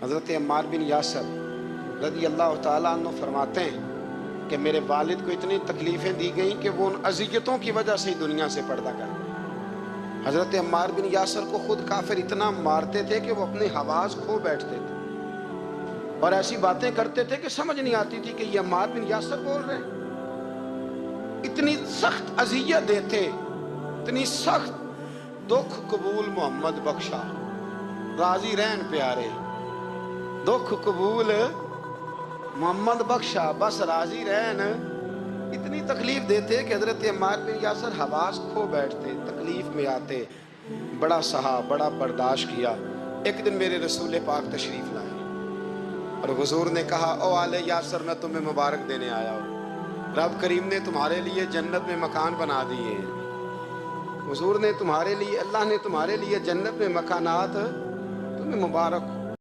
हज़रत अम्मार बिन यासर रज़ी अल्लाह ताला अन्हु फरमाते हैं कि मेरे वालिद को इतनी तकलीफ़ें दी गई कि वो उन अज़ियतों की वजह से ही दुनिया से पर्दा कर गए। हज़रत अम्मार बिन यासर को खुद काफिर इतना मारते थे कि वो अपनी हवास खो बैठते थे और ऐसी बातें करते थे कि समझ नहीं आती थी कि ये अम्मार बिन यासर बोल रहे हैं। इतनी सख्त अज़ियत देते, इतनी सख्त। दुख कबूल मोहम्मद बख्शा, राजी रहन प्यारे। दुख कबूल मोहम्मद बख्शा, बस राजी रहन। इतनी तकलीफ देते कि हजरत अम्मार बिन यासर हवास खो बैठते, तकलीफ में आते। बड़ा सहा, बड़ा बर्दाश्त किया। एक दिन मेरे रसूल पाक तशरीफ लाए और हुजूर ने कहा, ओ आले यासर, मैं तुम्हें मुबारक देने आया हूँ। रब करीम ने तुम्हारे लिए जन्नत में मकान बना दिए हैं। हुजूर ने तुम्हारे लिए, अल्लाह ने तुम्हारे लिए जन्नत में मकानात, तुम्हें मुबारक हो।